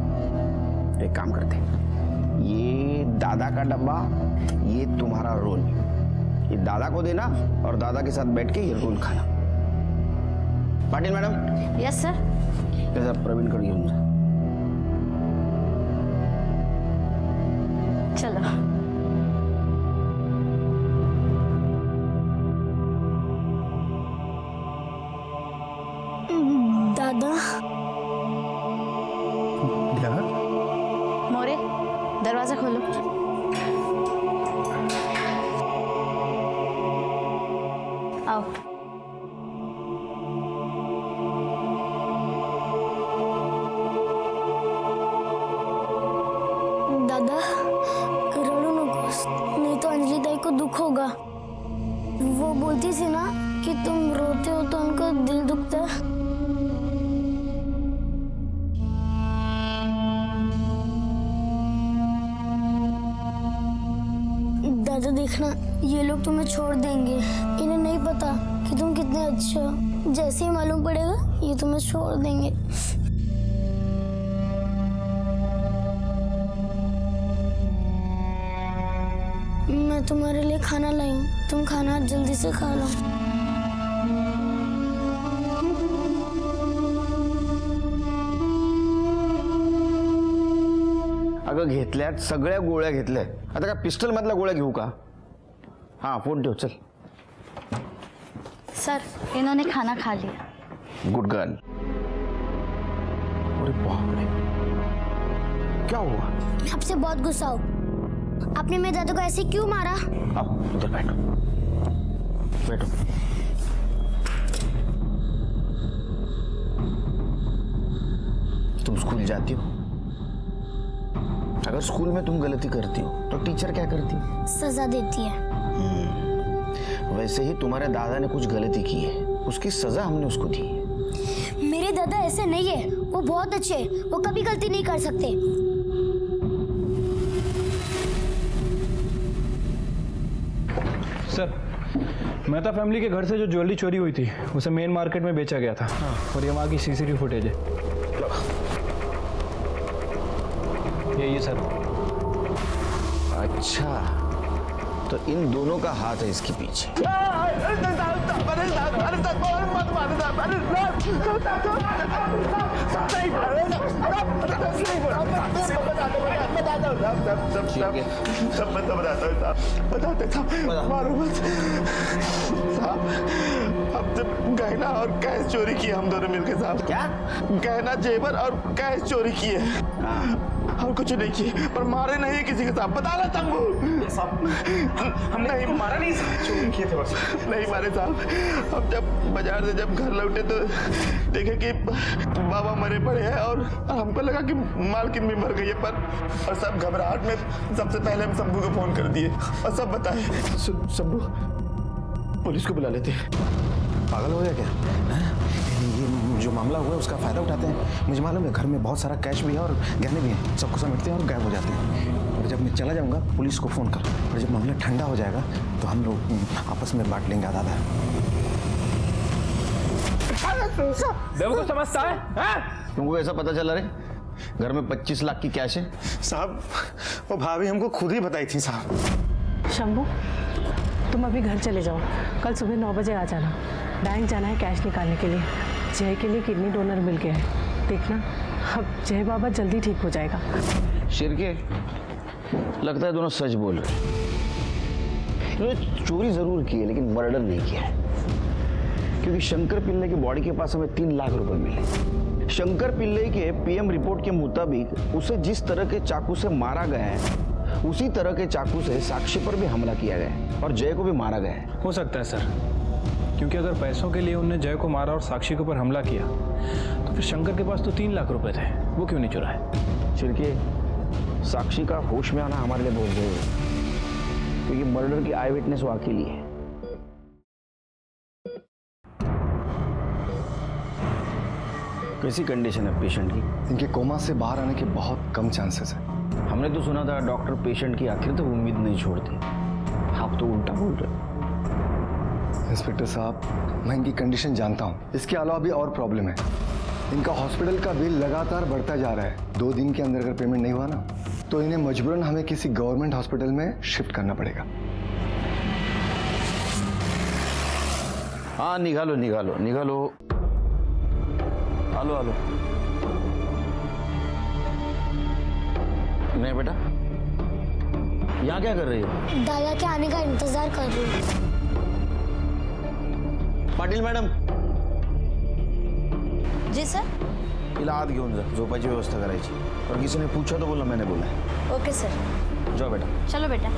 तो एक काम करते हैं, ये दादा का डब्बा, ये तुम्हारा रोल, ये दादा को देना और दादा के साथ बैठ के ये रोल खाना। पाटिल मैडम।
Yes sir.
जैसा प्रवीण को घेऊन जा।
चलो। दादा।
मोरे, दरवाजा खोलो। आओ। दादा, रो नकोस, नहीं तो अंजलि दाई को दुख होगा।
वो बोलती थी ना कि तुम रोते हो तो उनको दिल दुखता है। दादा देखना, ये लोग तुम्हें छोड़ देंगे। इन्हें नहीं पता कि तुम कितने अच्छे हो। जैसे ही मालूम पड़ेगा ये तुम्हें छोड़ देंगे। मैं तुम्हारे लिए खाना लाई हूँ, तुम खाना जल्दी से खा लो।
अगं घेतल्यात, सगळ्या गोळ्या घेतल्या। आता का पिस्टल मधल्या गोळ्या घेऊ का? हाँ फोन ठेव चल।
सर, इन्होंने खाना खा लिया।
Good girl. अरे बाप रे, क्या हुआ?
आपसे बहुत गुस्सा हो। आपने मेरे दादू को ऐसे क्यों मारा?
आओ इधर बैठो, बैठो। तुम स्कूल जाती हो? अगर स्कूल में तुम गलती करती हो तो टीचर क्या करती है?
सजा देती है।
वैसे ही तुम्हारे दादा ने कुछ गलती की है, उसकी सजा हमने उसको दी है।
मेरे दादा ऐसे नहीं है, वो बहुत अच्छे हैं, वो कभी गलती नहीं कर सकते।
सर, मेहता फैमिली के घर से जो ज्वेलरी चोरी हुई थी उसे मेन मार्केट में बेचा गया था। और ये वहाँ की सीसीटीवी फुटेज है। ये सर।
अच्छा, तो इन दोनों का हाथ है इसके पीछे।
सब मैं तो बताता हूँ साहब, बताते साहब, मारो मत साहब। अब जब गहना और कैश चोरी किए हम दोनों मिलकर साहब।
क्या?
गहना जेवर और कैश चोरी किए और कुछ नहीं किए, पर मारे नहीं किसी के साथ। बता रहा था हमने नहीं मारा, नहीं चोरी किए थे बस। नहीं मारे साहब। अब जब बाजार से जब घर लौटे तो देखे कि बाबा मरे पड़े हैं और हमको लगा कि मालकिन भी मर गई है। पर और सब घबराहट में सबसे पहले हम शंभू को फोन कर दिए और सब बताए। शंभू, पुलिस को बुला लेते।
पागल हो गया क्या? ये जो मामला हुआ है उसका फायदा उठाते हैं। मुझे मालूम है घर में बहुत सारा कैश भी है और गहने भी हैं, सबको समेटते हैं और गायब हो जाते हैं। और जब मैं चला जाऊंगा पुलिस को फोन कर, और जब मामला ठंडा हो जाएगा तो हम लोग आपस में बांट लेंगे आधा।
देखो तो समझता है?
तुमको कैसा पता चला रे? घर में 25 लाख की कैश है
साहब। वो भाभी हमको खुद ही बताई थी साहब।
शंभू, तुम अभी घर चले जाओ, कल सुबह 9 बजे आ जाना। बैंक जाना है कैश निकालने के लिए। जय के लिए किडनी डोनर मिल गया है, देखना अब जय बाबा जल्दी ठीक हो जाएगा।
शिरके, लगता है दोनों सच बोल रहे हैं। इन्होंने चोरी जरूर की है लेकिन मर्डर नहीं किया है, क्योंकि शंकर पिल्ले की बॉडी के पास हमें 3 लाख रुपए मिले। शंकर पिल्ले के पीएम रिपोर्ट के मुताबिक उसे जिस तरह के चाकू से मारा गया है उसी तरह के चाकू से साक्षी पर भी हमला किया गया है और जय को भी मारा गया है।
हो सकता है सर, क्योंकि अगर पैसों के लिए उन्होंने जय को मारा और साक्षी के ऊपर हमला किया तो फिर शंकर के पास तो 3 लाख रुपए थे, वो क्यों नहीं चुराए?
चिरके, साक्षी का होश में आना हमारे लिए बहुत जरूरी है, क्योंकि मर्डर की आई विटनेस वो अकेली है। कैसी कंडीशन है पेशेंट की?
इनके कोमा से बाहर आने के बहुत कम चांसेस है।
हमने तो सुना था डॉक्टर पेशेंट की आखिर तक उम्मीद नहीं छोड़ते, आप तो उल्टा बोल रहे।
इंस्पेक्टर साहब, मैं इनकी कंडीशन जानता हूँ। इसके अलावा भी और प्रॉब्लम है। इनका हॉस्पिटल का बिल लगातार बढ़ता जा रहा है। 2 दिन के अंदर अगर पेमेंट नहीं हुआ ना तो इन्हें मजबूरन हमें किसी गवर्नमेंट हॉस्पिटल में शिफ्ट करना पड़ेगा।
हाँ निकालो निकालो निकालो। आलो आलो। नहीं बेटा, यहाँ क्या कर रही हो?
दादा के आने का इंतजार कर रही हूँ।
पाटील मॅडम,
जी सर।
तिला आत घेऊन जा, झोपायची व्यवस्था करायची। और किसी ने पूछा तो बोला मैंने बोला है।
Okay sir.
जाओ बेटा।
चलो बेटा।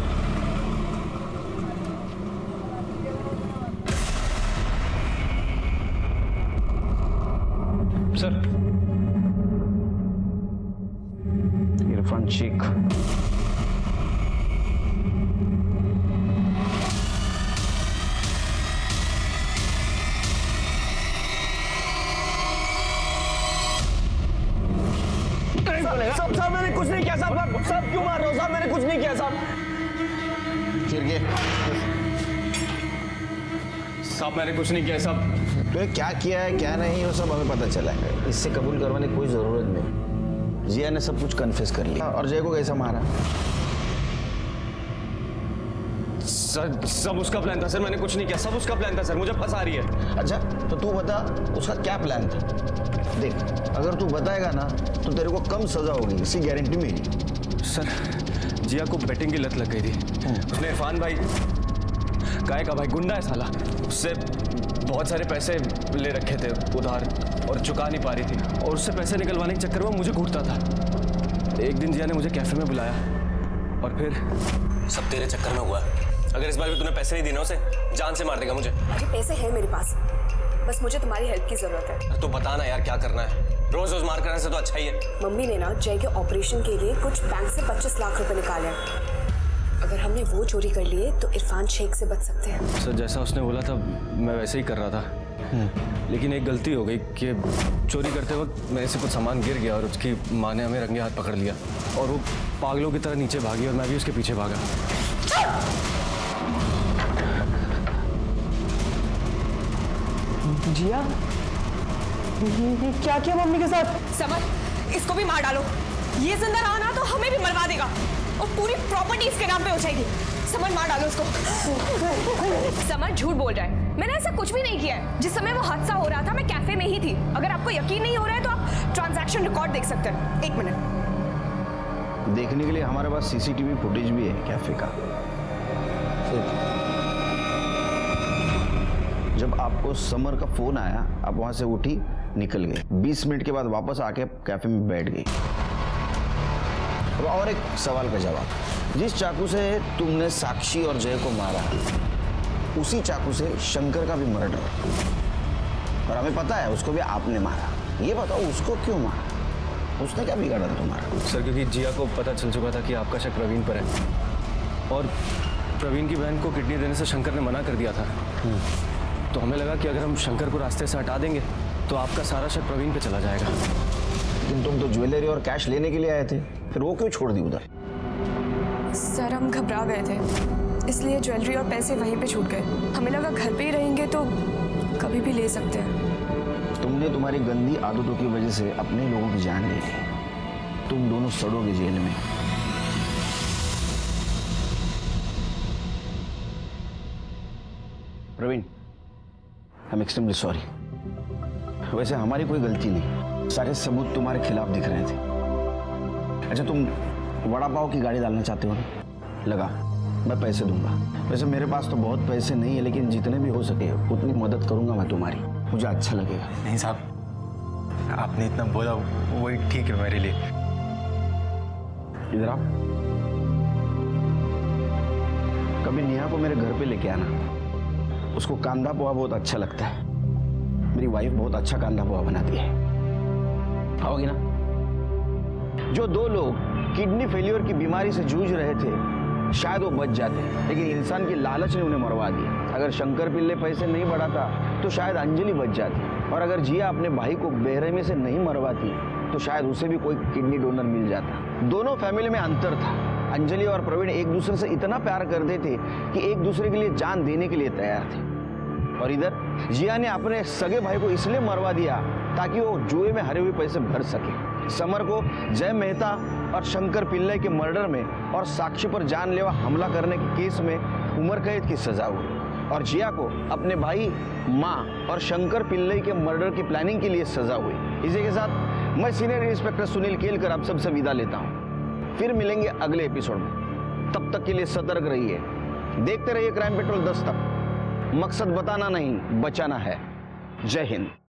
सर,
इरफान शेख। चलेगा।
साहब मैंने कुछ नहीं किया साहब। साहब क्यों मार रहे हो साहब? मैंने कुछ नहीं किया साहब।
साहब मैंने कुछ नहीं किया साहब। तो क्या किया है क्या नहीं वो सब हमें पता चला है। इससे कबूल करवाने की कोई जरूरत नहीं। जिया ने सब कुछ कन्फेस कर लिया। और जय को कैसा मारा?
सर सब उसका प्लान था सर। मैंने कुछ नहीं किया। सब उसका प्लान था सर। मुझे फंसा रही है।
अच्छा तो तू बता उसका क्या प्लान था? देख अगर तू बताएगा ना तो तेरे को कम सजा होगी, इसकी गारंटी मेरी।
सर जिया को बेटिंग की लत लग गई थी। उसने इरफान भाई, काय का भाई गुंडा है साला, उससे बहुत सारे पैसे ले रखे थे उधार और चुका नहीं पा रही थी, और उससे पैसे निकलवाने के चक्कर में मुझे घूरता था। एक दिन जिया ने मुझे कैफे में बुलाया और फिर
सब तेरे चक्कर में हुआ। अगर इस बार भी तूने पैसे नहीं देना उसे जान से मार देगा मुझे।
अरे पैसे हैं मेरे पास, बस मुझे तुम्हारी हेल्प की जरूरत है।
तो बता ना यार क्या करना है। रोज रोज मार करने से तो अच्छा ही है।
मम्मी ने ना जय के ऑपरेशन के लिए कुछ बैंक से 25 लाख रुपए निकाले हैं। अगर हमने वो चोरी कर लिए तो इरफान शेख से बच सकते हैं।
सर जैसा उसने बोला था मैं वैसे ही कर रहा था, लेकिन एक गलती हो गई कि चोरी करते वक्त मेरे से कुछ सामान गिर गया और उसकी माँ ने हमें रंगे हाथ पकड़ लिया और वो पागलों की तरह नीचे भागी और मैं भी उसके पीछे भागा।
जिया ये क्या किया मम्मी के साथ?
समर इसको भी मार डालो। ये जिंदा रहा ना तो हमें भी मरवा देगा और पूरी प्रॉपर्टी इसके नाम पे हो जाएगी। समर मार डालो उसको। समर झूठ बोल रहा है, मैंने ऐसा कुछ भी नहीं किया है। जिस समय वो हादसा हो रहा था मैं कैफे में ही थी। अगर आपको यकीन नहीं हो रहा है तो आप ट्रांजैक्शन रिकॉर्ड देख सकते हैं। 1 मिनट।
देखने के लिए हमारे पास सीसीटीवी फुटेज भी है कैफे का। जब आपको समर का फोन आया आप वहां से उठी निकल गए। 20 मिनट के बाद वापस आके कैफे में बैठ गई। अब और एक सवाल का जवाब, जिस चाकू से तुमने साक्षी और जय को मारा उसी चाकू से शंकर का भी मर्डर, और हमें पता है उसको भी आपने मारा। ये बताओ उसको क्यों मारा? उसने क्या बिगाड़ा था तुम्हारा?
सर क्योंकि जिया को पता चल चुका था कि आपका शक प्रवीण पर है और प्रवीण की बहन को किडनी देने से शंकर ने मना कर दिया था। तो हमें लगा कि अगर हम शंकर को रास्ते से हटा देंगे तो आपका सारा शक प्रवीण पे चला जाएगा।
लेकिन तुम तो ज्वेलरी और कैश लेने के लिए आए थे, फिर वो क्यों छोड़ दी उधर?
सर हम घबरा गए थे इसलिए ज्वेलरी और पैसे वहीं पे छूट गए। हमें लगा घर पे ही रहेंगे तो कभी भी ले सकते हैं।
तुमने तुम्हारी गंदी आदतों की वजह से अपने लोगों की जान ले ली। तुम दोनों सड़ोगे जेल में। Praveen I am extremely sorry. वैसे हमारी कोई गलती नहीं, सारे सबूत तुम्हारे खिलाफ दिख रहे थे। अच्छा तुम वड़ा पाव की गाड़ी डालना चाहते हो ना? लगा, मैं पैसे दूंगा। वैसे मेरे पास तो बहुत पैसे नहीं है लेकिन जितने भी हो सके उतनी मदद करूंगा मैं तुम्हारी, मुझे अच्छा लगेगा।
नहीं साहब आपने इतना बोला वही ठीक है मेरे लिए।
इधर आओ, कभी नेहा को मेरे घर पे लेके आना। उसको कांदा पोहा बहुत अच्छा लगता है। मेरी वाइफ बहुत अच्छा कांदा पोहा बनाती है। आओगी ना? जो 2 लोग किडनी फेलियर की बीमारी से जूझ रहे थे शायद वो बच जाते, लेकिन इंसान की लालच ने उन्हें मरवा दिया। अगर शंकर पिल्ले पैसे नहीं बढ़ाता तो शायद अंजलि बच जाती, और अगर जिया अपने भाई को बेरहमी से नहीं मरवाती तो शायद उसे भी कोई किडनी डोनर मिल जाता। दोनों फैमिली में अंतर था। अंजलि और प्रवीण एक दूसरे से इतना प्यार करते थे कि एक दूसरे के लिए जान देने के लिए तैयार थे, और इधर जिया ने अपने सगे भाई को इसलिए मरवा दिया ताकि वो जुए में हारे हुए पैसे भर सके। समर को जय मेहता और शंकर पिल्ले के मर्डर में और साक्षी पर जानलेवा हमला करने के केस में उम्र कैद की सजा हुई, और जिया को अपने भाई, माँ और शंकर पिल्ले के मर्डर की प्लानिंग के लिए सजा हुई। इसी के साथ मैं सीनियर इंस्पेक्टर सुनील केलकर आप सबसे विदा लेता हूँ। फिर मिलेंगे अगले एपिसोड में। तब तक के लिए सतर्क रहिए, देखते रहिए क्राइम पेट्रोल 10 तक। मकसद बताना नहीं बचाना है। जय हिंद।